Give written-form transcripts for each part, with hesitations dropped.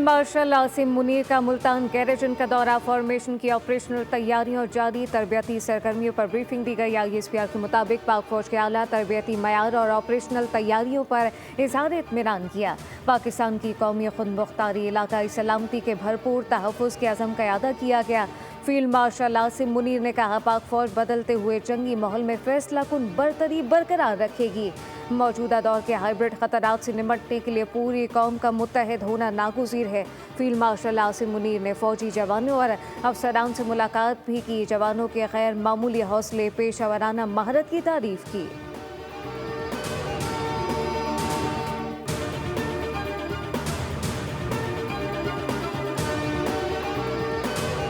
Field marshal Asim Munir का मुल्तान गैरेजन का दौरा, फॉर्मेशन की ऑपरेशनल तैयारियों जारी, तरबियती सरगर्मियों पर ब्रीफिंग दी गई। ISPR के मुताबिक पाक फौज के आला तरबियती मयार और ऑपरेशनल तैयारियों पर इजहार इत्मीनान किया। पाकिस्तान की कौमी खुदमुख्तारी, इलाकाई सलामती के भरपूर तहफ़्फ़ुज़ के अज़म का अदा किया गया। फील्ड मार्शल आसिम मुनीर ने कहा, पाक फौज बदलते हुए जंगी माहौल में फैसला कुन बरतरी बरकरार रखेगी। मौजूदा दौर के हाइब्रिड खतरात से निपटने के लिए पूरी कौम का मुत्तहिद होना नागुज़ीर है। फील्ड मार्शल आसिम मुनीर ने फौजी जवानों और अफसरान से मुलाकात भी की। जवानों के गैर मामूली हौसले, पेशेवराना महारत की तारीफ की।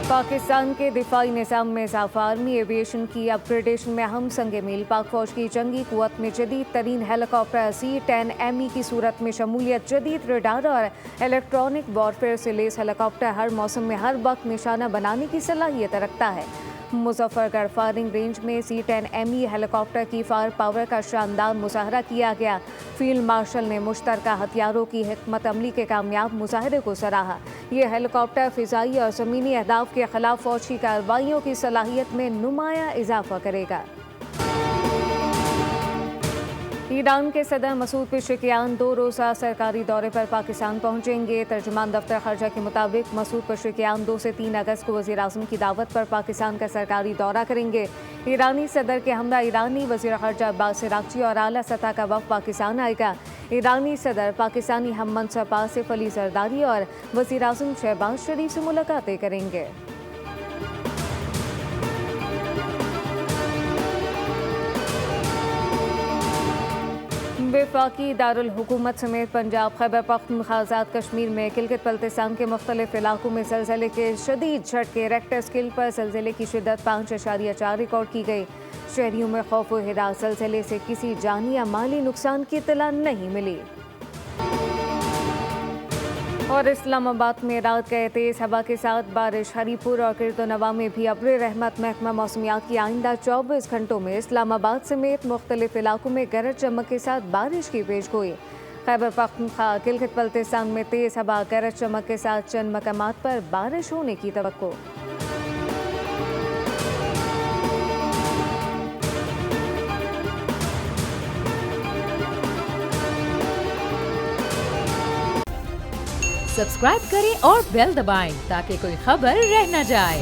पाकिस्तान के दिफाई निज़ाम में इजाफा, आर्मी एविएशन की अपग्रेडेशन में अहम संग मील। पाक फौज की जंगी कुव्वत में जदीद तरीन हेलीकॉप्टर C-10ME की सूरत में शमूलियत, जदीद रडार और इलेक्ट्रॉनिक वॉरफेयर से लेस हेलीकॉप्टर हर मौसम में हर वक्त निशाना बनाने की सलाहियत रखता है। मुजफ्फरगढ़ फायरिंग रेंज में C-10ME हेलीकॉप्टर की फायर पावर का शानदार मुजाहरा किया गया। फील्ड मार्शल ने मुश्तरका हथियारों की हिकमत अमली के कामयाब मुजाहरे को सराहा। ये हेलीकॉप्टर फ़िज़ाई और ज़मीनी अहदाफ के खिलाफ फौज की कार्रवाइयों की सलाहियत में नुमाया इजाफा करेगा। ईरान के सदर मसूद पेशेकियान 2 रोज़ा सरकारी दौरे पर पाकिस्तान पहुंचेंगे। तर्जुमान दफ्तर खर्जा के मुताबिक मसूद पेशेकियान 2 से 3 अगस्त को वज़ीर आज़म की दावत पर पाकिस्तान का सरकारी दौरा करेंगे। ईरानी सदर के हमरा ईरानी वज़ीर खर्जा अब्बास अराग़ची और आला सतह का वफ़द पाकिस्तान आएगा। ईरानी सदर पाकिस्तानी हम मनसब आसिफ अली ज़रदारी और वज़ीर आज़म शहबाज शरीफ से मुलाकातें करेंगे। वफाकी दारुल हुकूमत समेत पंजाब, खैबर पख्तूनख्वा, आज़ाद कश्मीर में गिलगित बल्तिस्तान के मुख्तलिफ इलाकों में ज़लज़ले के शदीद झटके। रेक्टर स्केल पर ज़लज़ले की शिद्दत 5.4 रिकॉर्ड की गई। शहरियों में खौफ व हिरास, ज़लज़ले से किसी जानी या माली नुकसान की इत्तला नहीं मिली। और इस्लामाबाद में रात गए तेज़ हवा के साथ बारिश। हरीपुर और किर्दोनवा में भी अब्र रहमत। महकमा मौसमियात की आइंदा 24 घंटों में इस्लामाबाद समेत मुख्तलिफ इलाकों में गरज चमक के साथ बारिश की पेशगोई। खैबर पख्तूनख्वा, गिलगित बल्तिस्तान में तेज़ हवा, गरज चमक के साथ चंद मकामात पर बारिश होने की तवक्को। सब्सक्राइब करें और बेल दबाएं ताकि कोई खबर रह न जाए।